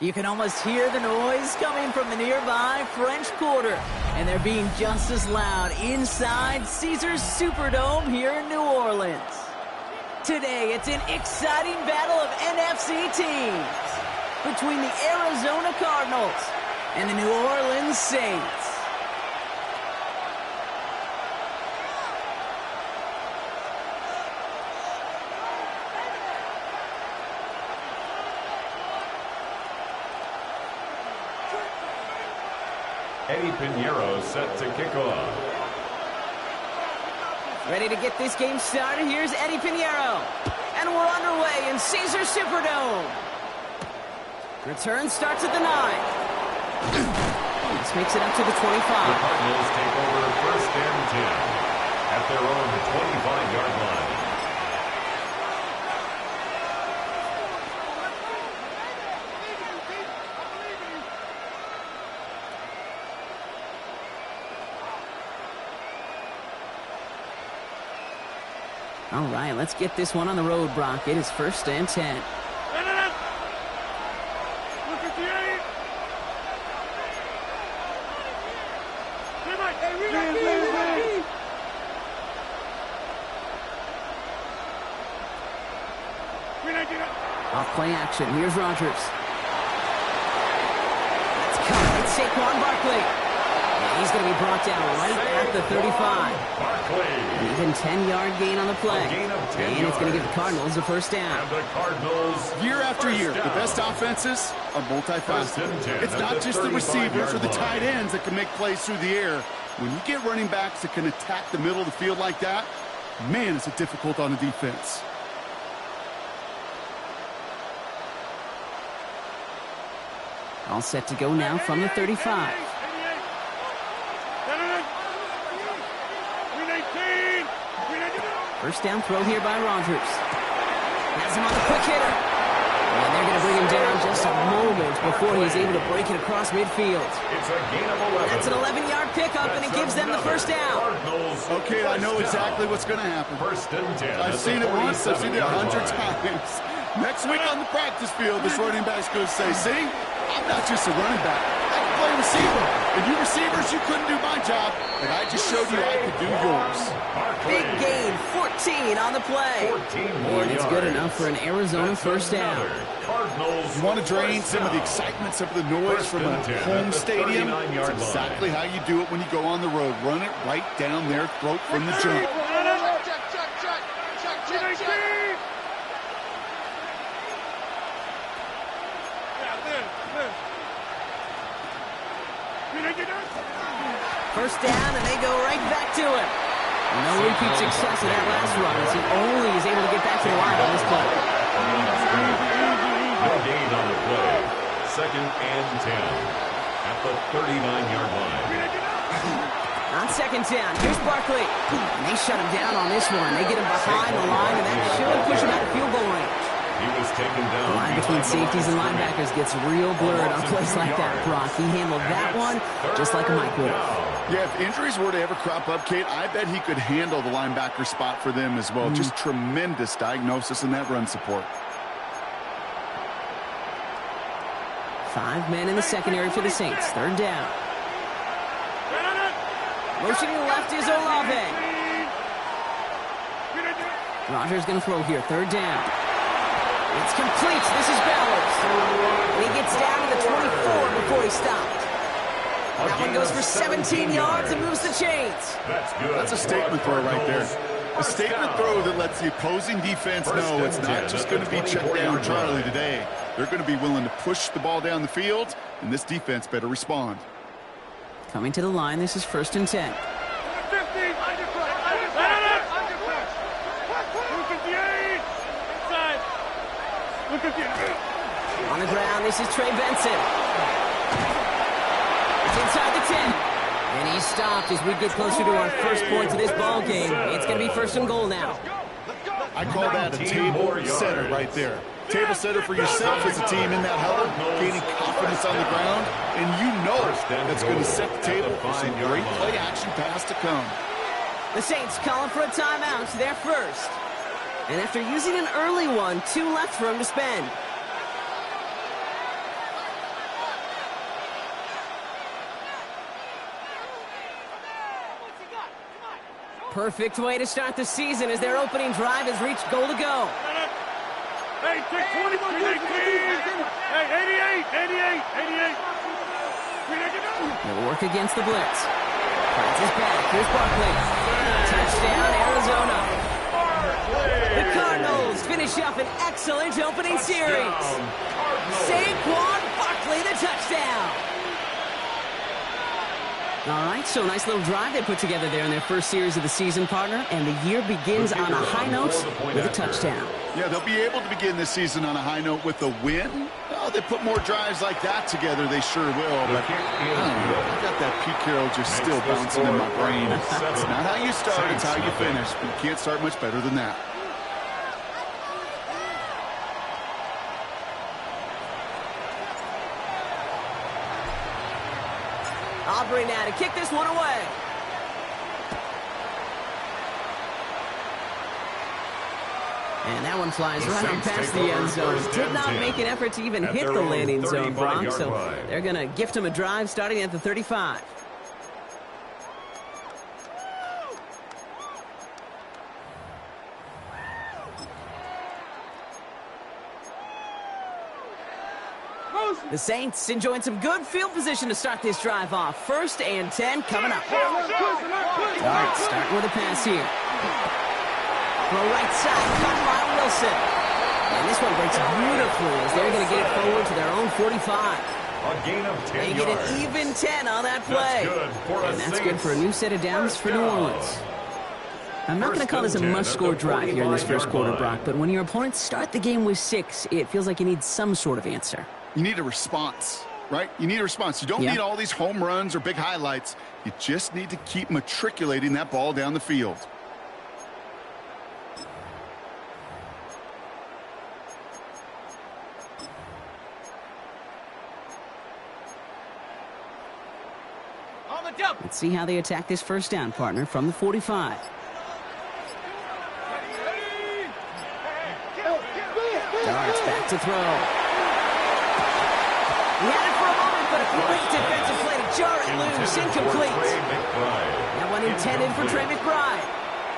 You can almost hear the noise coming from the nearby French Quarter, and they're being just as loud inside Caesars Superdome here in New Orleans. Today, it's an exciting battle of NFC teams between the Arizona Cardinals and the New Orleans Saints. Eddie Pinheiro set to kick off. Ready to get this game started. Here's Eddie Pinheiro. And we're underway in Caesars Superdome. Return starts at the 9. This makes it up to the 25. The Cardinals take over first and 10 at their own 25-yard line. All right, let's get this one on the road, Brock. It is first and 10. Look at the 8. Off play action. Here's Rodgers. Let's cut. It's Saquon Barkley. And he's going to be brought down right at the 35. Barkley. Even 10-yard gain on the play. And it's going to give the Cardinals a first down. And the Cardinals, year after year, the best offenses are multifaceted. It's not just the receivers or the tight ends that can make plays through the air. When you get running backs that can attack the middle of the field like that, man, is it difficult on the defense. All set to go now from the 35. First down throw here by Rodgers. Has him on the quick hitter. And they're going to bring him down just a moment before he's able to break it across midfield. It's a gain of 11. That's an 11-yard pickup, and it gives them the first down. Okay, I know exactly what's going to happen. First and 10. I've seen it once. I've seen it 100 times. Next week on the practice field, this running back's going to say, see, I'm not just a running back. I can play receiver. And you receivers, you couldn't do my job, but I just showed you I could do yours. Big gain, 14 on the play. 14 more And it's good enough for an Arizona first down. You want to drain some of the excitement, some of the noise from a home stadium? That's exactly how you do it when you go on the road. Run it right down their throat from the jump. First down, and they go right back to it. No repeat success of that last run, as he only is able to get back to the line on this play. No gain on the play. Second and 10 at the 39-yard line. On second down, here's Barkley. And they shut him down on this one. They get him behind the line, and that should push him out of field goal range. He was taken down. The line between safeties and linebackers gets real blurred on plays like that, Brock. He handled that one just like a Mike would have. Yeah, if injuries were to ever crop up, Kate, I bet he could handle the linebacker spot for them as well. Just tremendous diagnosis in that run support. 5 men in the secondary for the Saints. Third down. Motioning left is Olave. Rodgers going to throw here. Third down. It's complete. This is Bowers. And he gets down to the 24 before he stopped. That one goes for 17 yards and moves the chains. That's good. That's a statement throw right there. A statement throw that lets the opposing defense know it's not just going to be check down Charlie today. They're going to be willing to push the ball down the field, and this defense better respond. Coming to the line, this is first and 10. On the ground, this is Trey Benson. It's inside the 10. And he's stopped as we get closer to our first point of this ball game. It's going to be first and goal now. I call that a table setter right there. Table setter for yourself as a team in that huddle, gaining confidence on the ground, and you know that's going to set the table for some great play action pass to come. The Saints calling for a timeout. They're first. And after using an early one, 2 left for him to spend. Perfect way to start the season as their opening drive has reached goal to go. Hey, take 20, hey, 88. They'll work against the blitz. Francis back. Here's Barkley. Touchdown, Arizona. The Cardinals finish up an excellent opening series. Saquon Barkley, the touchdown. All right, so nice little drive they put together there in their first series of the season, partner, and the year begins on a high note with a touchdown. Yeah, they'll be able to begin this season on a high note with a win. Oh, they put more drives like that together, they sure will. But I got that Pete Carroll just still bouncing in my brain. It's not how you start, it's how you finish. But you can't start much better than that. Aubrey now to kick this one away. And that one flies right on past the end zone. Did not make an effort to even hit the landing zone, Bronx. So they're going to gift him a drive starting at the 35. The Saints enjoying some good field position to start this drive off. 1st and 10 coming up. Dart starting with a pass here. From the right side, caught by Wilson. And this one breaks beautifully as they're going to get it forward to their own 45. A gain of 10 They get an even 10 on that play. And that's good for a new set of downs for New Orleans. I'm not going to call this a must-score drive here in this first quarter, Brock, but when your opponents start the game with 6, it feels like you need some sort of answer. You need a response, right? You need a response. You don't need all these home runs or big highlights. You just need to keep matriculating that ball down the field. Let's see how they attack this first down, partner, from the 45. Darts back to throw. He had it for a moment, but a great defensive play to jar it loose. Incomplete. That one intended for Trey McBride.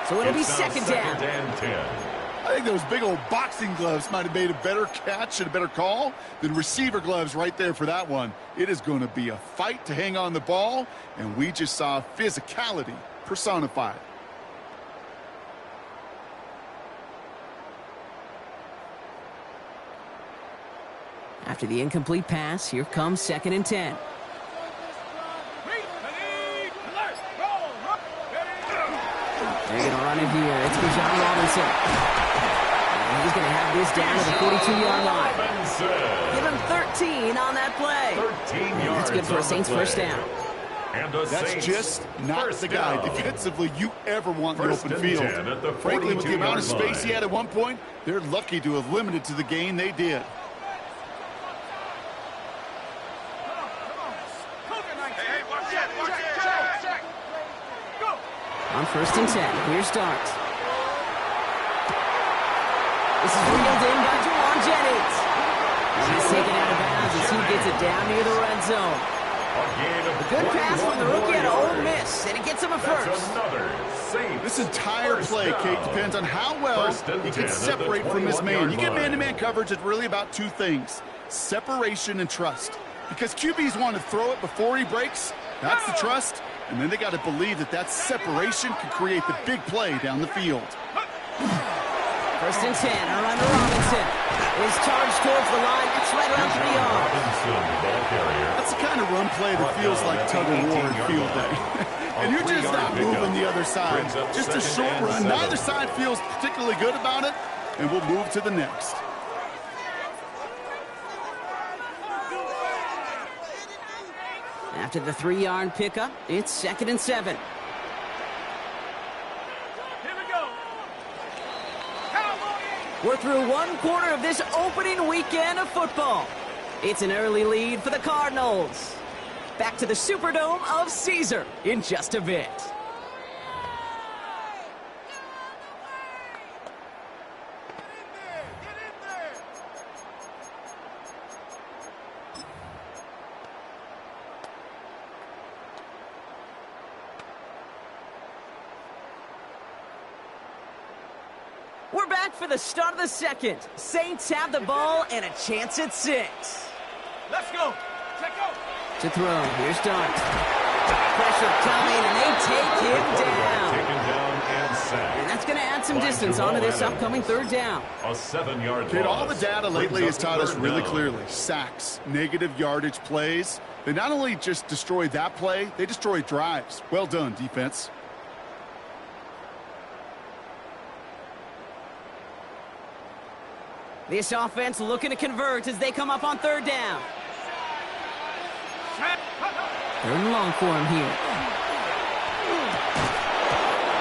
So it'll be second down. I think those big old boxing gloves might have made a better catch and a better call than receiver gloves right there for that one. It is going to be a fight to hang on the ball, and we just saw physicality personified. After the incomplete pass, here comes 2nd and 10. They're going to run it here. It's Bijan Robinson. And he's going to have this down to the 42-yard line. Give him 13 on that play. 13 yards. That's good for a Saints first down. That's just not the guy defensively you ever want in the open field. Frankly, with the amount of space he had at one point, they're lucky to have limited to the gain they did. On 1st and 10, here's Dart. This is reeled in by Jawan Jennings. And he's taken out of bounds as he gets it down near the red zone. A good pass from the rookie at Ole Miss, and it gets him a first. This entire play, Kate, depends on how well he can separate from his man. You get man-to-man coverage, it's really about two things, separation and trust. Because QBs want to throw it before he breaks, that's the trust. And then they got to believe that that separation can create the big play down the field. 1st and 10, around to Robinson. Is charged towards the line. It's right around 3 yards. That's the kind of run play that feels like tug-of-war in field day. And you're just not moving the other side. Just a short run. Neither side feels particularly good about it. And we'll move to the next. After the 3-yard pickup, it's 2nd and 7. Here we go. We're through one quarter of this opening weekend of football. It's an early lead for the Cardinals. Back to the Superdome of Caesar in just a bit. We're back for the start of the second. Saints have the ball and a chance at 6. Let's go. Check out. To throw. Here's Dart. Pressure coming, and they take him down. Taken down and sacked. And that's going to add some distance onto this upcoming third down. A 7-yard Kid, loss. all the data lately has taught us really down. clearly. Sacks, negative yardage plays. They not only just destroy that play, they destroy drives. Well done, defense. This offense looking to convert as they come up on third down. Third and long for him here.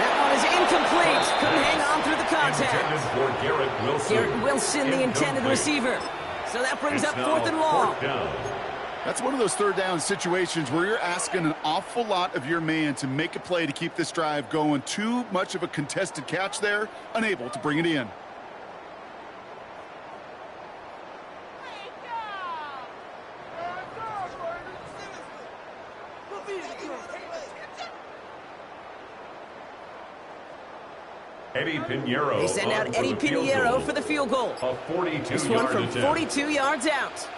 That one is incomplete. Couldn't hang on through the contact. Intended for Garrett Wilson. Garrett Wilson, the intended receiver. So that brings up fourth and long. That's one of those third down situations where you're asking an awful lot of your man to make a play to keep this drive going. Too much of a contested catch there, unable to bring it in. Eddie Pinheiro. They send out Eddie Pinheiro for the field goal. A 42-yard This one from attempt. 42 yards out.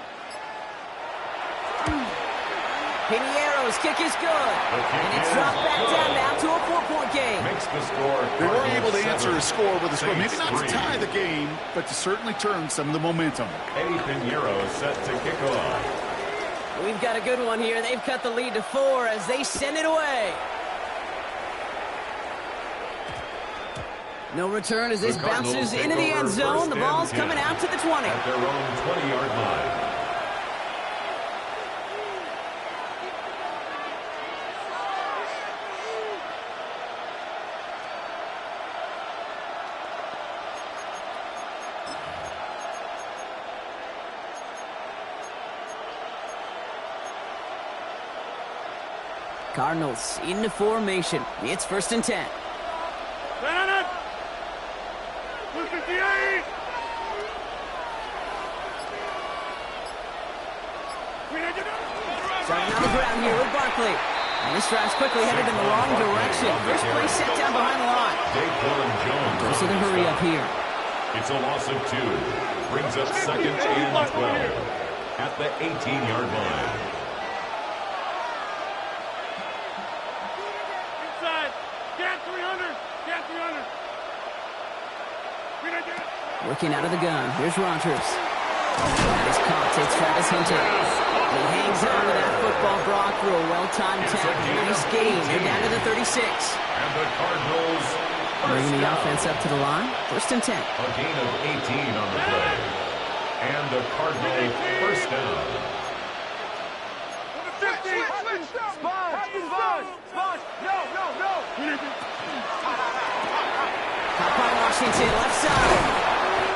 Pinheiro's kick is good. And it's dropped back down now to a 4-point game. Makes the score. They weren't able to answer a score with a score. Maybe Saints not to 3. tie the game, but to certainly turn some of the momentum. Eddie Pinheiro set to kick off. We've got a good one here. They've cut the lead to 4 as they send it away. No return as this bounces into the end zone. The ball's coming out to the 20. At their own 20-yard line. Cardinals into formation. It's 1st and 10. Bennett. 258. Starting on the ground here with Barkley. And this drive's quickly headed in the wrong direction. First play set down behind the line. Daquan Jones. Goes to the hurry up here. It's a loss of 2. Brings up 2nd and 12. At the 18-yard line. Inside. Get 300. Get 300. Working out of the gun. Here's Rogers. That is caught. Takes Travis Hunter. He hangs on to that football, Brock, for a well-timed tackle. Nice gain. They're down to the 36. And the Cardinals Bringing the offense up to the line. 1st and 10. a gain of 18 on the play. And the Cardinal first down. 50. Spot. No. Caught by Washington, left side.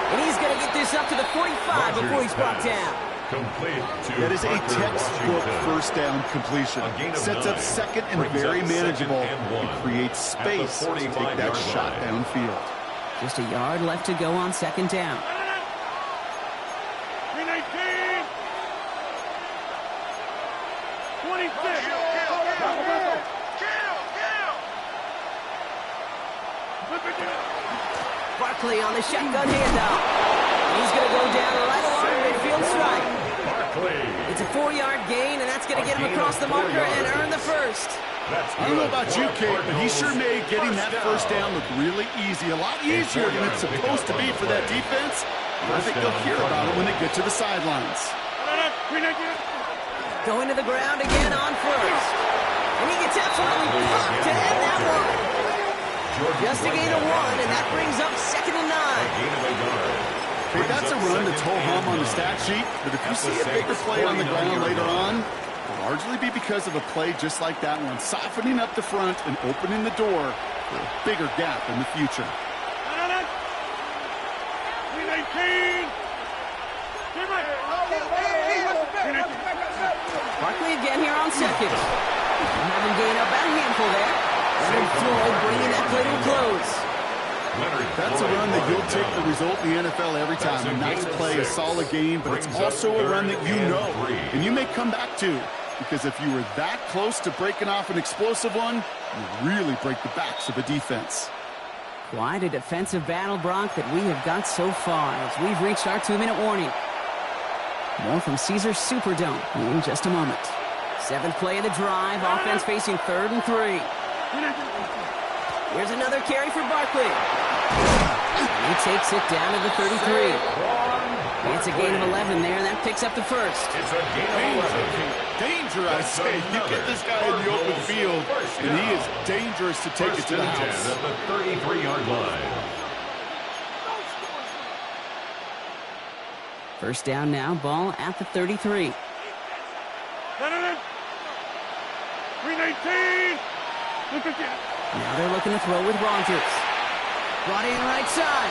And he's going to get this up to the 45 before he's brought down. Complete to That is a Parker textbook Washington. first down completion. A gain of Sets up 9. second and Brings very up manageable. 2nd and 1. And creates space to take that 45-yard shot line. downfield. Just a yard left to go on 2nd down. 319. 26. Barkley on the shotgun handoff. He's going to go down right along the midfield stripe. Barkley. It's a 4-yard gain, and that's going to get him across the marker and earn the first. That's I don't know good about for you, the Kate, but he sure Cardinals. made getting that first down look really easy. A lot easier than it's supposed to be for that defense. I think they'll hear about it when they get to the sidelines. Going to the ground again on first. And he gets absolutely popped to end that one. Just a gain of 1, and that brings up 2nd and 9. Gain of a yard. Hey, that's a run that's ho-hum on the stat sheet, but if you see a bigger play on the ground later on, it'll largely be because of a play just like that one, softening up the front and opening the door for a bigger gap in the future. 319. Barkley again here on 2nd. Having gained up about a handful there. Leonard Floyd bringing that play to a close. That's a run that you'll take the result in the NFL every time. A nice play, a solid game, but it's also a run that you know, and you may come back to, because if you were that close to breaking off an explosive one, you really break the backs of a defense. Quite a defensive battle, Brock, that we have got so far as we've reached our 2-minute warning. More from Caesars Superdome in just a moment. 7th play of the drive. Offense facing 3rd and 3. Here's another carry for Barkley. He takes it down to the 33. It's a gain of 11 there, and that picks up the first. It's a gain of 11. Danger, I say. You get this guy in the open field, and he is dangerous to take it to the house. At the 33-yard line. First down now, ball at the 33. 319. Now they're looking to throw with Rogers. Brought in right side.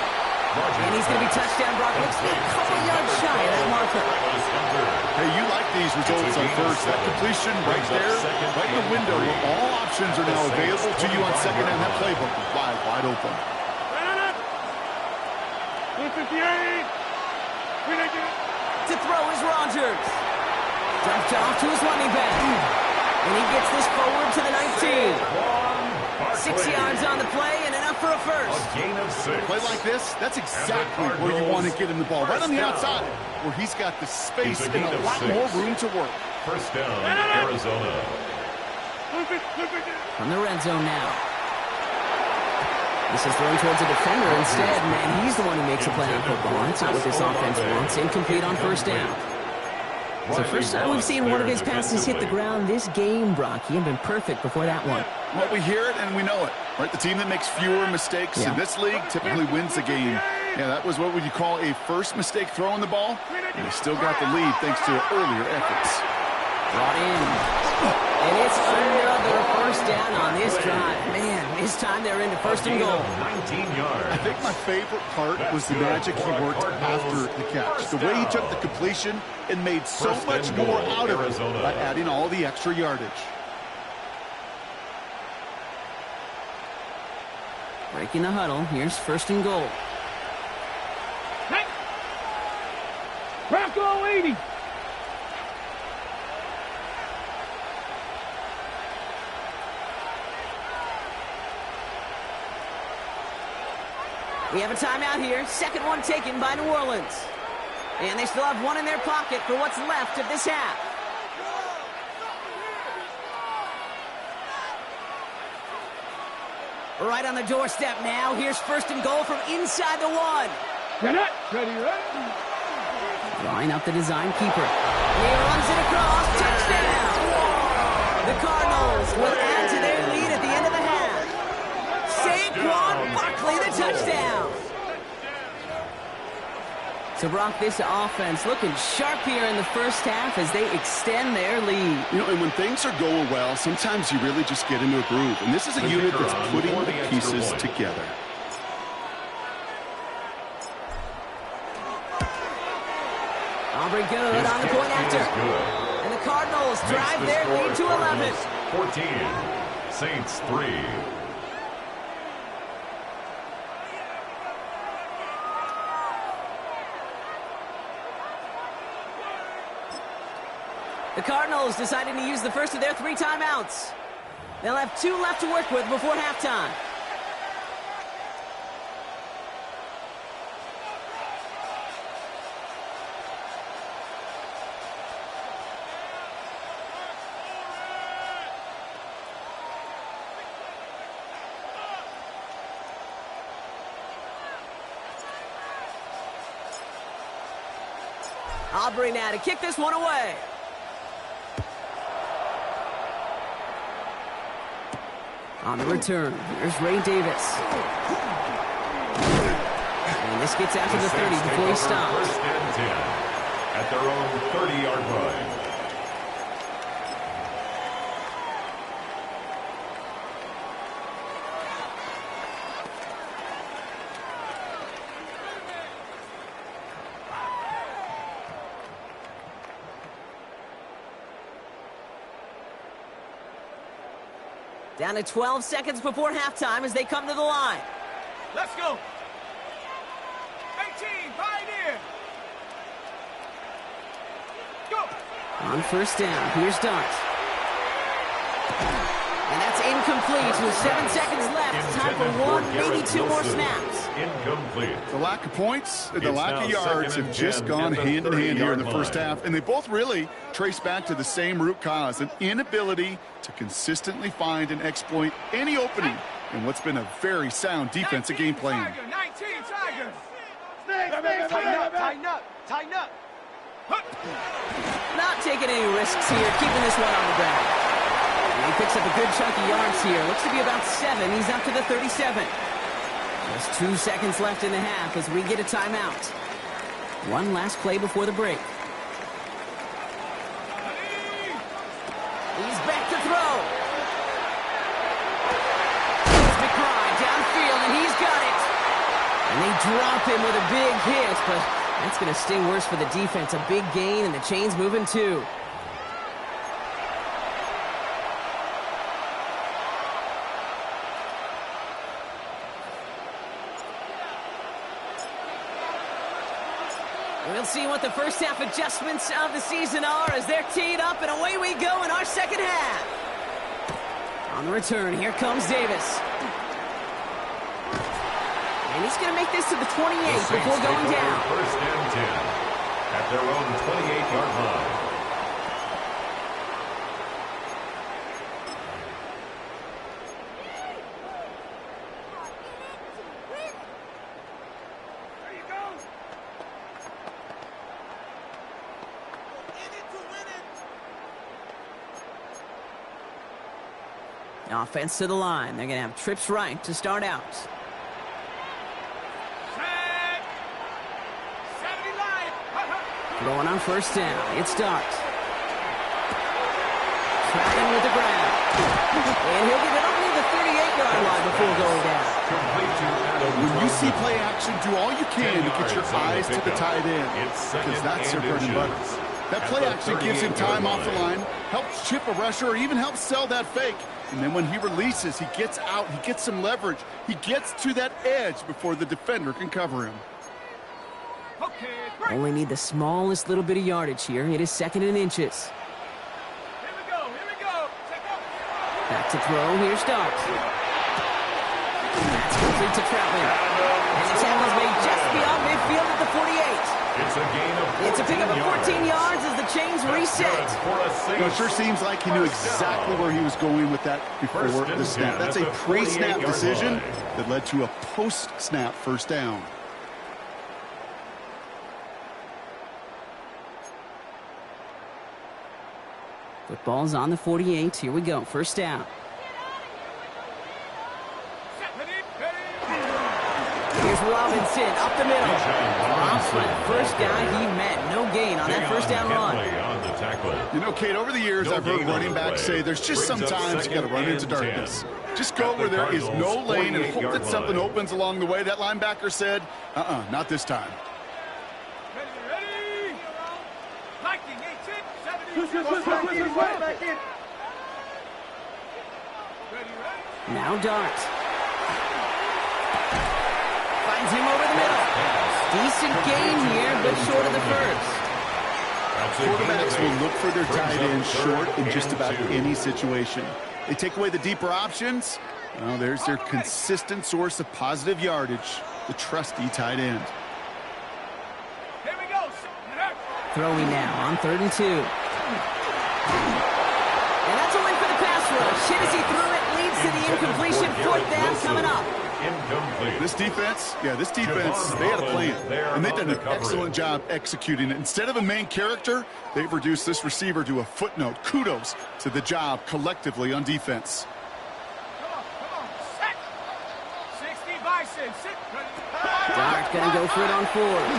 And he's going to be touchdown. Brock looks a couple yards shy of that marker. Hey, you like these results on first. That completion right there, right in the window where all options are now available to you on second down. That playbook is wide open. 158. To throw is Rogers. Dumped off to his running back. And he gets this forward to the 19. 6 yards on the play and enough for a first. A gain of 6. Play like this, that's exactly where you want to get him the ball. Right on the outside, where he's got the space and a lot more room to work. First down, Arizona. From the red zone now. This is thrown towards a defender instead, and he's the one who makes a play on football. That's not what this offense wants. Incomplete on first down. It's the first time we've seen one of his passes hit the ground this game, Brock. He had been perfect before that one. Well, we hear it and we know it, right? The team that makes fewer mistakes in this league typically wins the game. Yeah, that was what would you call a first mistake throwing the ball. And they still got the lead thanks to earlier efforts. Brought in. And it's another first down on this drive. Man, this time they're into first and goal. 19 yards. I think my favorite part was the magic he worked after the catch. The way he took the completion and made so much more out of it by adding all the extra yardage. Breaking the huddle. Here's first and goal. Bronco 80. We have a timeout here. Second one taken by New Orleans. And they still have one in their pocket for what's left of this half. Right on the doorstep now. Here's first and goal from inside the 1. Ready. Drawing up the design keeper. He runs it across. Touchdown! The Cardinals will add to their lead at the end of the half. Saquon Barkley, the touchdown. So, Brock, this offense looking sharp here in the first half as they extend their lead. You know, and when things are going well, sometimes you really just get into a groove. And this is a unit that's putting the pieces together. Aubrey good on the point after. And the Cardinals drive their lead to 11. 14, Saints 3. The Cardinals deciding to use the first of their 3 timeouts. They'll have 2 left to work with before halftime. Aubrey now to kick this one away. On the return, here's Ray Davis. And this gets out to the 30 before he stops. First and 10 at their own 30-yard line. Down to 12 seconds before halftime as they come to the line. Let's go. 18, Pioneer. Go. On first down, here's Dart. And that's incomplete with 7 seconds left. Time for one, maybe 2 more snaps. Incomplete. The lack of points and the lack of yards have just gone hand in hand here in the first half, and they both really trace back to the same root cause, an inability to consistently find and exploit any opening in what's been a very sound defensive game plan. 19 Tigers. Tighten up. Not taking any risks here, keeping this one on the ground. He picks up a good chunk of yards here. Looks to be about 7. He's up to the 37. Just 2 seconds left in the half as we get a timeout. One last play before the break. He's back to throw. Here's McBride downfield, and he's got it. And they drop him with a big hit, but that's going to sting worse for the defense. A big gain, and the chain's moving too. We'll see what the first half adjustments of the season are as they're teed up, and away we go in our second half. On the return, here comes Davis. And he's going to make this to the 28 before going down. First and 10 at their own 28-yard line. Offense to the line. They're going to have trips right to start out. Going on first down. It starts. Tracking with the ground. And he'll get it only the 38-yard line before going down. When you see play action, do all you can to get your eyes to the tight end, because that's their bread and butter. That play action gives him time off the line, helps chip a rusher, or even helps sell that fake. And then when he releases, he gets out, he gets some leverage. He gets to that edge before the defender can cover him. Only need the smallest little bit of yardage here. It is second in inches. Here we go. Back to throw. Here starts. That's complete to Troutman. And the tackle's made just beyond midfield at the 48. It's a gain of 14 It's a pickup of 14 yards as the chains reset. It sure seems like he knew exactly where he was going with that before the snap. That's a pre-snap decision that led to a post-snap first down. Football's on the 48. Here we go. First down. Here's Robinson up the middle. First guy he met. No gain on that first down run. You know, Kate, over the years, I've heard running backs say there's just sometimes you got to run into darkness. Just go where there is no lane and hope that something opens along the way. That linebacker said, not this time. Ready. Lightning, 18, 70. Now Dart. Finds him over the middle. Decent gain here, but short of the first. Quarterbacks will look for their tight end short in just about any situation. They take away the deeper options. Well, there's their consistent source of positive yardage, the trusty tight end. Here we go. Throwing now on 3rd and 2. And that's a win for the pass rush. Hit as he threw it, leads to the incompletion. 4th down coming up. Incomplete. This defense, they had a plan, and they've done an excellent job executing it. Instead of a main character, they've reduced this receiver to a footnote. Kudos to the job collectively on defense. Come on. Set. 60 Bison. Sit. Dart going to go for it on 4th.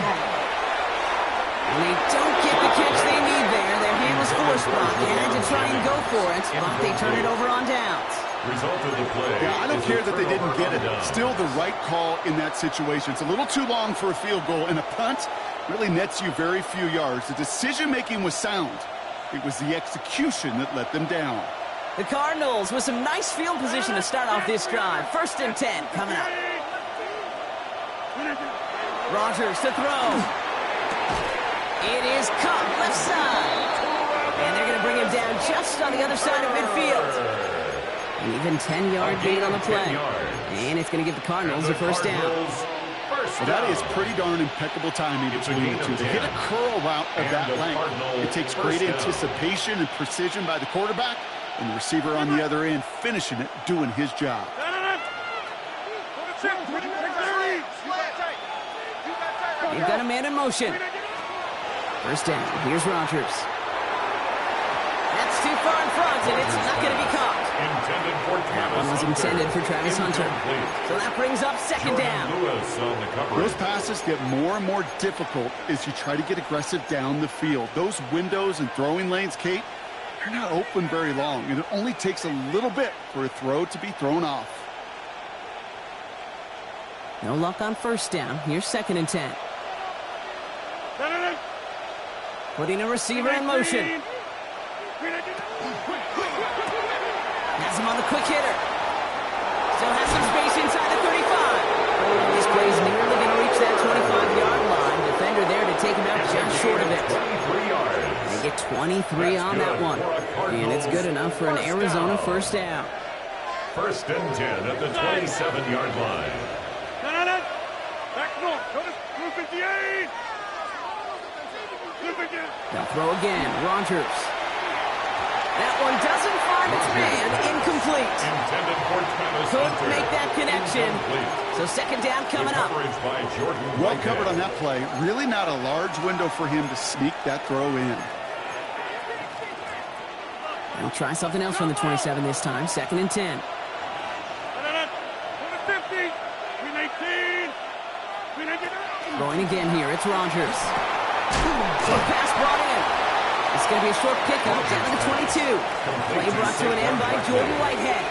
And they don't get the catch they need there. Their hand was forced blocked. They had to try and go for it, but they turn it over on downs. Result of the play. Yeah, I don't care that they didn't get it. Still the right call in that situation. It's a little too long for a field goal, and a punt really nets you very few yards. The decision-making was sound. It was the execution that let them down. The Cardinals with some nice field position to start off this drive. 1st and 10 coming up. Rodgers to throw. It is caught left side. And they're going to bring him down just on the other side of midfield. An even 10-yard gain on the play. And it's going to give the Cardinals a first down. Well, that is pretty darn impeccable timing between the two. To hit a curl route of that length, it takes great anticipation and precision by the quarterback, and the receiver on the other end finishing it, doing his job. They've got a man in motion. First down. Here's Rodgers. That's too far in front, and it's not going to be caught. That one was intended for Travis Hunter. So that brings up second down. Those passes get more and more difficult as you try to get aggressive down the field. Those windows and throwing lanes, Kate, they're not open very long, and it only takes a little bit for a throw to be thrown off. No luck on first down. Here's second and 10. Putting a receiver in motion. Has him on the quick hitter. Still has some space inside the 35. This play's nearly going to reach that 25-yard line. Defender there to take him out just short of it. They get 23 on that one. And it's good enough for an Arizona first down. First and 10 at the 27-yard line. Back north. Go to 258. They'll throw again. Rodgers. That one doesn't find its man. Incomplete. Couldn't make that connection. So second down coming up. Well covered on that play. Really not a large window for him to sneak that throw in. They'll try something else from the 27 this time. Second and 10. Going again here. It's Rodgers. Slow pass brought in. It's going to be a short pickup down to the 22. Play brought to an end by Jordan Whitehead.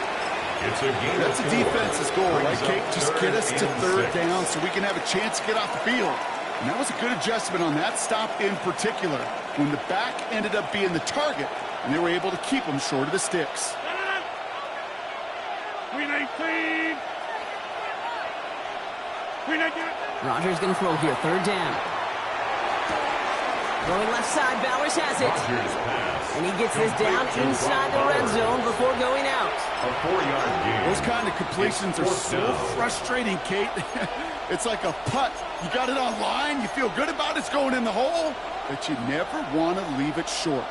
That's a defense's goal, right, Kate? Just get us to third down so we can have a chance to get off the field. And that was a good adjustment on that stop in particular, when the back ended up being the target, and they were able to keep him short of the sticks. Rodgers going to throw here. Third down. Going left side, Bowers has it. And he gets this down inside the red zone before going out. A 4-yard gain. Those kind of completions are so frustrating, Kate. It's like a putt. You got it on line, you feel good about it's going in the hole, but you never want to leave it short.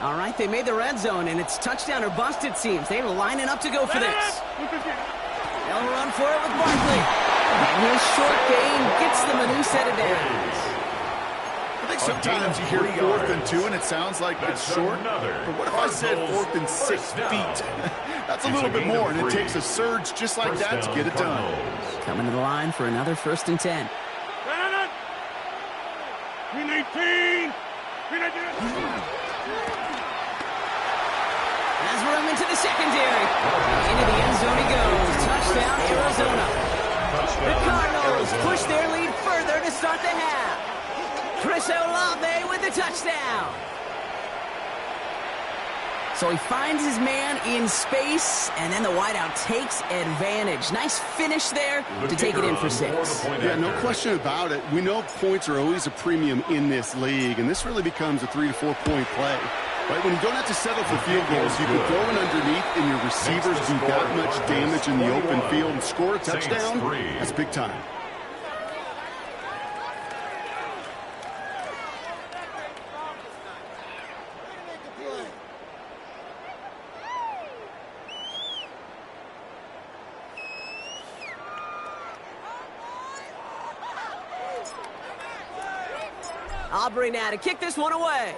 All right, they made the red zone, and it's touchdown or bust, it seems. They're lining up to go for this. They'll run for it with Barkley. And his short gain gets them a new set of downs. I think sometimes you hear 4th and 2, and it sounds like it's short. But what if I said 4th and 6 feet? That's a little bit more, and it takes a surge just like that to get it done. Coming to the line for another first and 10. Has room into the secondary. Into the end zone he goes. Touchdown, Arizona. The Cardinals push their lead further to start the half. Chris Olave with the touchdown. So he finds his man in space, and then the wideout takes advantage. Nice finish there to take it in for 6. Yeah, no question about it. We know points are always a premium in this league, and this really becomes a 3 to 4 point play. Right, when you don't have to settle for field goals, you can throw it underneath, and your receivers do that much damage in the open field and score a touchdown. That's big time. Aubrey now to kick this one away.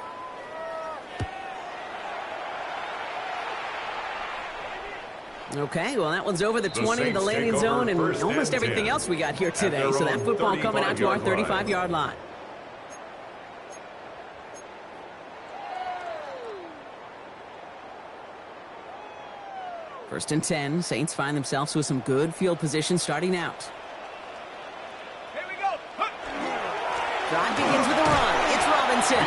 Okay, well, that one's over the 20, the landing zone, and almost everything else we got here today. So that football coming out to our 35-yard line. First and 10, Saints find themselves with some good field position starting out. Here we go. Drive begins with a run. It's Robinson.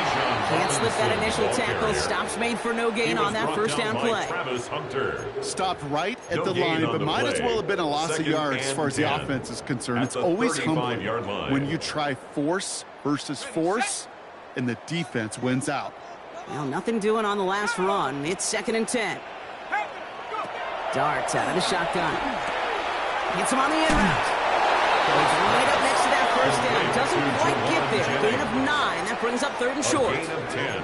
Can't slip that initial tackle. Stops made for no gain on that first down play. Stopped right at the line, but might as well have been a loss of yards as far as the offense is concerned. It's always humbling when you try force versus force, and the defense wins out. Well, nothing doing on the last run. It's 2nd and 10. Darts out of the shotgun. Gets him on the in route. He's right up next to that first down. Doesn't quite get there. Gain of 9. That brings up 3rd and short. Gain of 10.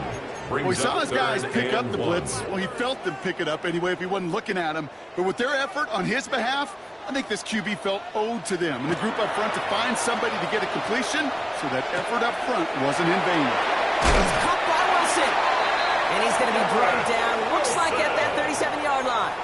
Well, he saw his guys pick up the blitz. Well, he felt them pick it up anyway if he wasn't looking at him. But with their effort on his behalf, I think this QB felt owed to them and the group up front to find somebody to get a completion, so that effort up front wasn't in vain. He's caught by Wilson. And he's going to be dragged down, looks like at that 37-yard line.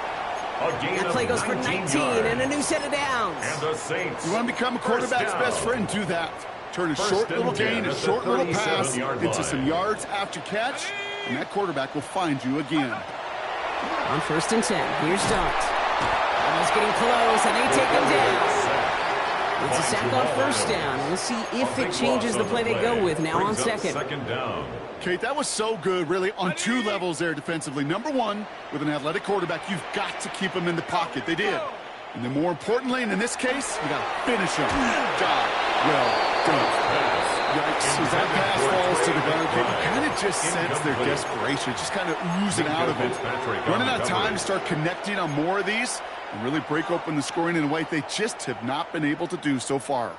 That play goes for 19 and a new set of downs. And the Saints. You want to become a quarterback's best friend, do that. Turn a short little gain, a short little pass into some yards after catch, and that quarterback will find you again. On 1st and 10, here's Dart. Almost getting close, and they take him down. It's a sack on 1st down. We'll see if it changes the play they go with now on 2nd. Second down. Kate, that was so good, really, on 2 levels there defensively. Number 1, with an athletic quarterback, you've got to keep him in the pocket. They did. And then more importantly, and in this case, you got to finish him. Job well done. Yikes. As that pass falls to the ground, you kind of just sense their desperation, just kind of oozing out of it. Running out of time to start connecting on more of these and really break open the scoring in a way they just have not been able to do so far.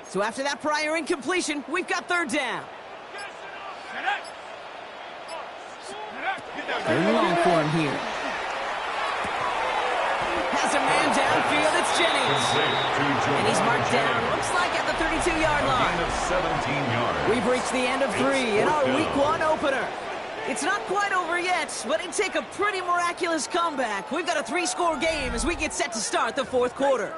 So after that prior incompletion, we've got 3rd down. 3rd and long for him here. Has a man downfield, it's Jennings. And he's marked down, looks like at the 32-yard line. 17 yards. We've reached the end of 3 in our Week 1 opener. It's not quite over yet, but it'd take a pretty miraculous comeback. We've got a 3-score game as we get set to start the 4th quarter.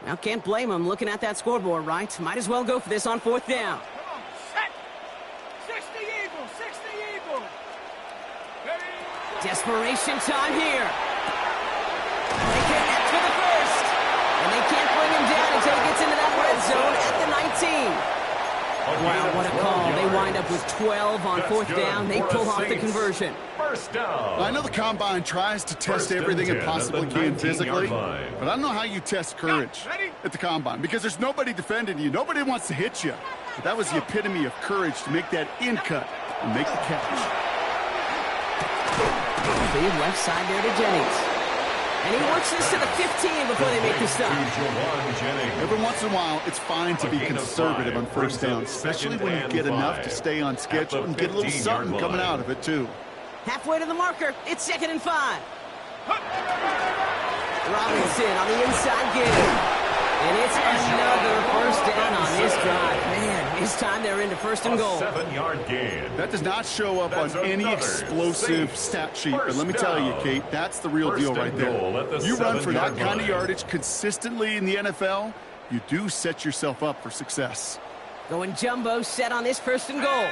Now, can't blame him looking at that scoreboard, right? Might as well go for this on 4th down. Come on, set. 60 Eagles, 60 Eagles. Desperation time here. They connect for the first. And they can't bring him down until he gets into that red zone at the 19. Wow, what a call. They wind up with 12 on 4th down. They pull off the conversion. First down. I know the Combine tries to test everything it possibly can physically, but I don't know how you test courage at the Combine, because there's nobody defending you. Nobody wants to hit you. But that was the epitome of courage to make that in cut and make the catch. Big left side there to Jennings. And he works this to the 15 before they make the stop. Every once in a while, it's fine to be conservative on 1st down, especially when you get enough to stay on schedule and get a little something coming out of it, too. Halfway to the marker, it's 2nd and 5. Robinson on the inside game. And it's another 1st down on this drive. Man, this time they're into 1st and goal. 7-yard gain. That does not show up on any explosive stat sheet, but let me tell you, Kate, that's the real deal right there. You run for that kind of yardage consistently in the NFL, you do set yourself up for success. Going jumbo set on this 1st and goal.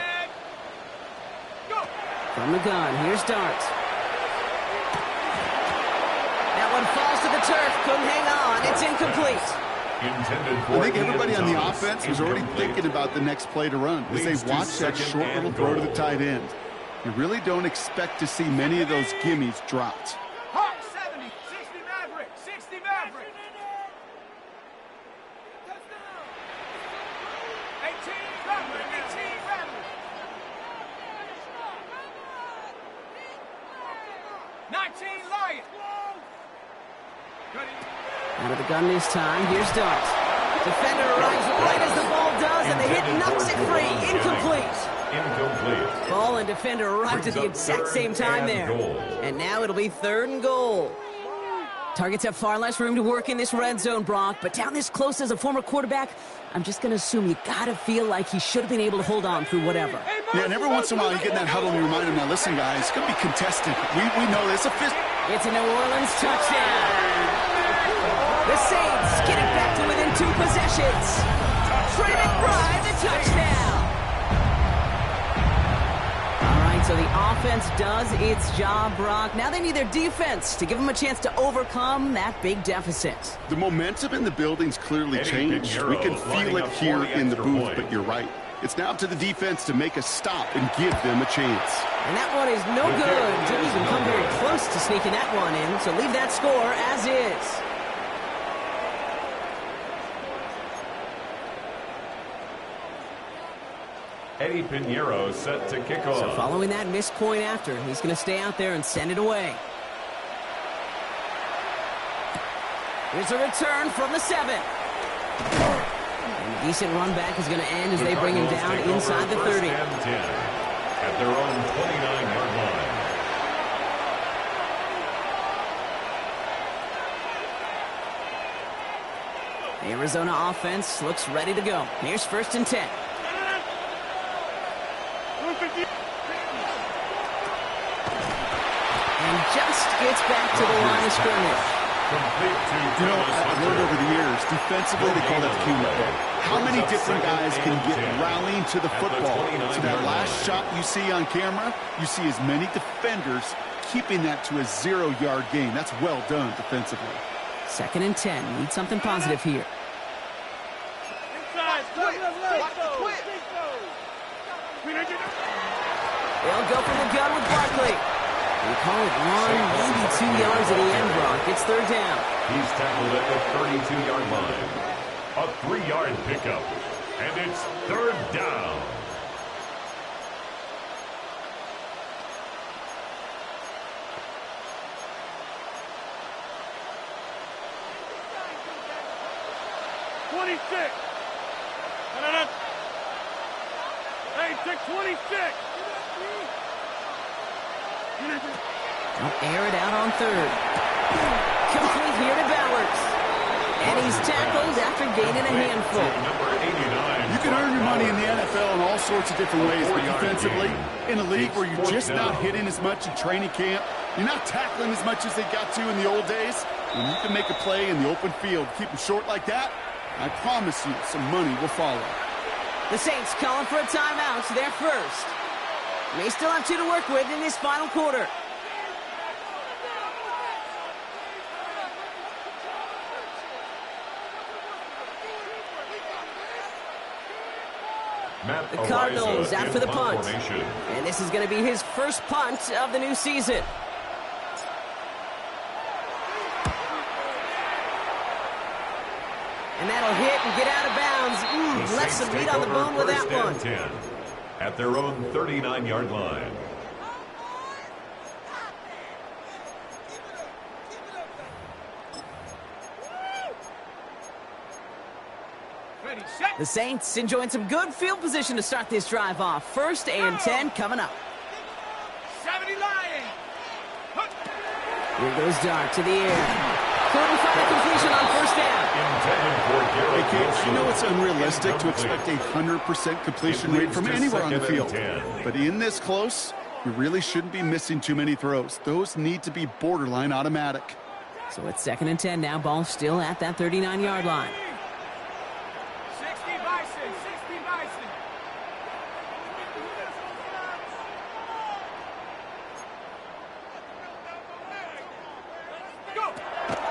From the gun, here's Dart. That one falls to the turf, couldn't hang on, it's incomplete. I think everybody on the offense was already thinking about the next play to run as they watch that short little throw to the tight end. You really don't expect to see many of those gimmies dropped. 70, 60 Maverick, 60 Maverick. 18 Maverick, 18 Maverick. 19 Lion. Out of the gun this time, here's Dart. Defender arrives right as the ball does, and the hit knocks it free. Incomplete. Ball and defender arrived at the exact same time there. And now it'll be 3rd and goal. Targets have far less room to work in this red zone, Brock, but down this close as a former quarterback, I'm just going to assume you got to feel like he should have been able to hold on through whatever. Yeah, and every once in a while you get in that huddle and you remind him, now listen, guys, it's going to be contested. We know this. It's a New Orleans touchdown. The Saints get it back to within 2 possessions. Trey McBride, the touchdown. All right, so the offense does its job, Brock. Now they need their defense to give them a chance to overcome that big deficit. The momentum in the building's clearly changed. We can feel it here in the booth, but you're right. It's now to the defense to make a stop and give them a chance. And that one is no good. Didn't even come very close to sneaking that one in, so leave that score as is. Eddie Pinheiro set to kick off. So following that missed point after, he's going to stay out there and send it away. Here's a return from the 7. And a decent run back is going to end as they bring him down inside the 30. And 10 at their own 29-yard line. The Arizona offense looks ready to go. Here's 1st and 10. And just gets back to the line of scrimmage. You know, I've learned over the years, defensively they call that cue. How many different guys can get rallying to the football? So that last shot you see on camera, you see as many defenders keeping that to a 0-yard gain. That's well done defensively. 2nd and 10. Need something positive here. They'll go from the gun with Barkley. They call it 1, maybe 2 yards at the end, Brock. It's 3rd down. He's tackled at the 32-yard line. A 3-yard pickup. And it's 3rd down. Hey, take 26. They'll air it out on 3rd. Complete here to Bowers. And he's tackled after gaining a handful. Number 89. You can earn your money in the NFL in all sorts of different ways, but defensively, in a league where you're just not hitting as much in training camp, you're not tackling as much as they got to in the old days, when you can make a play in the open field, keep them short like that, I promise you some money will follow. The Saints calling for a timeout, so they're first. They still have 2 to work with in this final quarter. The Cardinals out for the punt. And this is going to be his first punt of the new season. And that'll hit and get out of bounds. Left some meat on the bone with that one. 10 at their own 39-yard line. The Saints enjoying some good field position to start this drive off. 1st and 10 coming up. 70 Lions. Here goes Dart to the air. Couldn't find a completion on 1st down. Hey, kids, you know it's unrealistic to expect a 100% completion rate from anywhere on the field. But in this close, you really shouldn't be missing too many throws. Those need to be borderline automatic. So it's 2nd and 10 now. Ball still at that 39-yard line. 60 Bison. 60 Bison.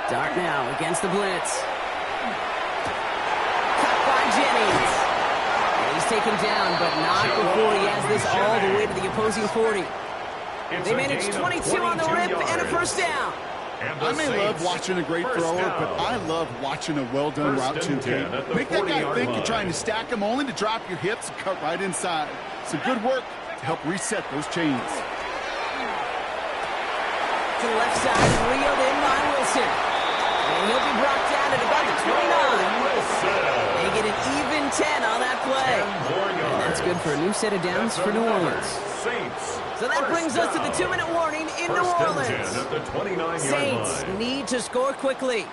Dart now against the blitz. Cut by Jennings. And he's taken down, but not before he has this all the way to the opposing 40. They managed 22 on the rip and a 1st down. I may love watching a great thrower, but I love watching a well-done route too, Kate. Make that guy think you're trying to stack him only to drop your hips and cut right inside. Some good work to help reset those chains. To the left side, reeled in by Wilson. And he'll be brought down at about the 29. They get an even 10 on that play. And that's good for a new set of downs for New Orleans. So that brings us to the 2-minute warning in New Orleans. Saints need to score quickly.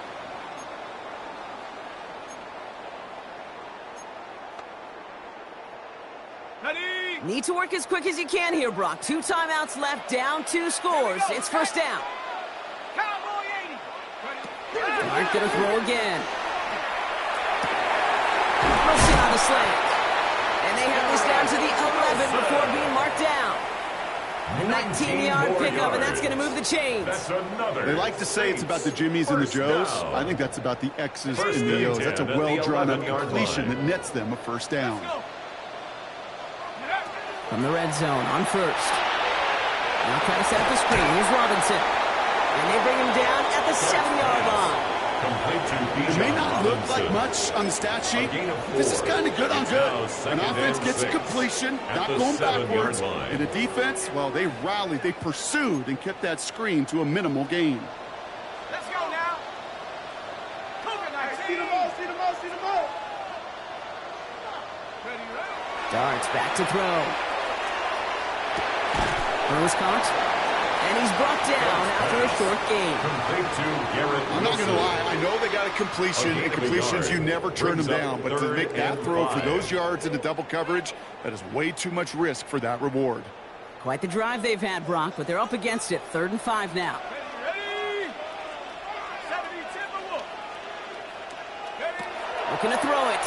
Need to work as quick as you can here, Brock. 2 timeouts left, down 2 scores. It's 1st down. Cowboy 80. Dart gonna throw again. Wilson on the slant. And they have this down to the 11 before being marked down. A 19-yard pickup, and that's going to move the chains. They like to say it's about the Jimmies and the Joes. I think that's about the X's and the O's. That's a well-drawn-up completion that nets them a first down. From the red zone on first. Now trying to set up the screen. Here's Robinson. And they bring him down at the 7-yard line. It may not look like much on the stat sheet. This is kind of good on good. An offense gets a completion, not going backwards. And a defense, well, they rallied, they pursued, and kept that screen to a minimal gain. Let's go now. See the ball, see the ball, see the ball. Darts back to throw. Throws caught. And he's brought down after a short game. I'm not going to lie. I know they got a completion, and completions, you never turn them down. But to make that throw for those yards into double coverage, that is way too much risk for that reward. Quite the drive they've had, Brock, but they're up against it. 3rd and 5 now. Ready? Looking to throw it.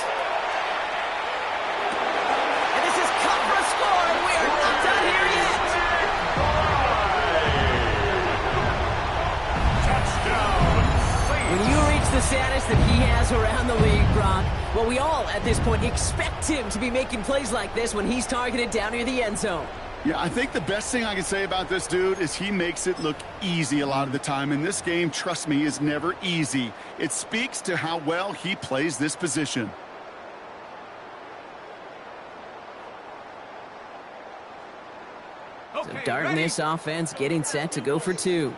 And this is cut for a score, and we are not done here yet. When you reach the status that he has around the league, Brock, well, we all, at this point, expect him to be making plays like this when he's targeted down near the end zone. Yeah, I think the best thing I can say about this dude is he makes it look easy a lot of the time. And this game, trust me, is never easy. It speaks to how well he plays this position. So darting this offense, getting set to go for 2.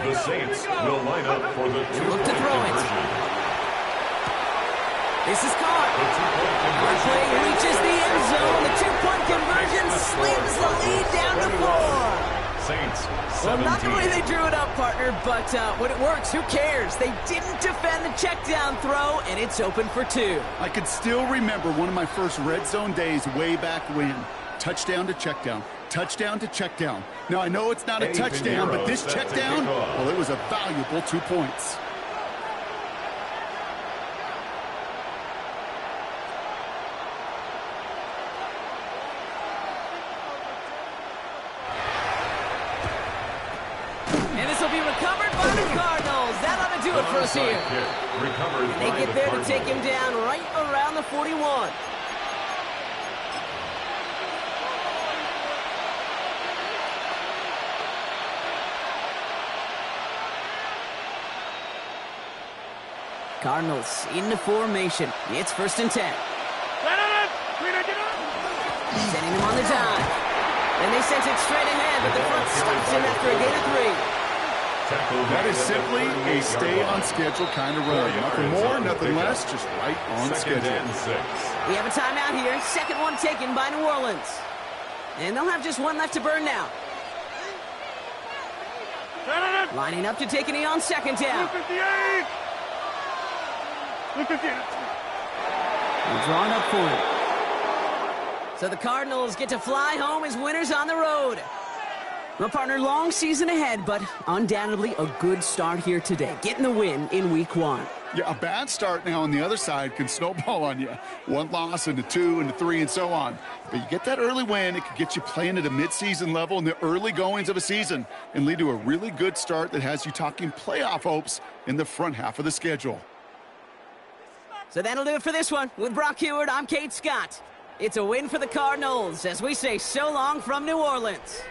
The Saints will line up for the Look to throw it. conversion. This is caught. The play reaches the end zone. The 2-point conversion slams the lead down to 4. Saints, 17. Well, not the way they drew it up, partner, but when it works, who cares? They didn't defend the check down throw, and it's open for 2. I could still remember one of my first red zone days way back when. Touchdown to check down. Touchdown to check down. Now, I know it's not a touchdown, but this check down, well, it was a valuable 2 points. And this will be recovered by the Cardinals. That ought to do it for us here. They get there to take him down right around the 41. Cardinals into formation. It's 1st and 10. Sending him on the dive. And they sent it straight ahead, but the front stops him after a gain of 3. That is simply a stay-on-schedule kind of run. Nothing more, nothing less, just right on schedule. We have a timeout here. 2nd one taken by New Orleans. And they'll have just 1 left to burn now. Lining up to take a knee on 2nd down. Drawn up for it. So the Cardinals get to fly home as winners on the road. Well, partner, long season ahead, but undoubtedly a good start here today. Getting the win in week 1. Yeah, a bad start now on the other side can snowball on you. 1 loss into 2 into 3 and so on. But you get that early win, it could get you playing at a midseason level in the early goings of a season and lead to a really good start that has you talking playoff hopes in the front half of the schedule. So that'll do it for this one. With Brock Heward, I'm Kate Scott. It's a win for the Cardinals as we say so long from New Orleans.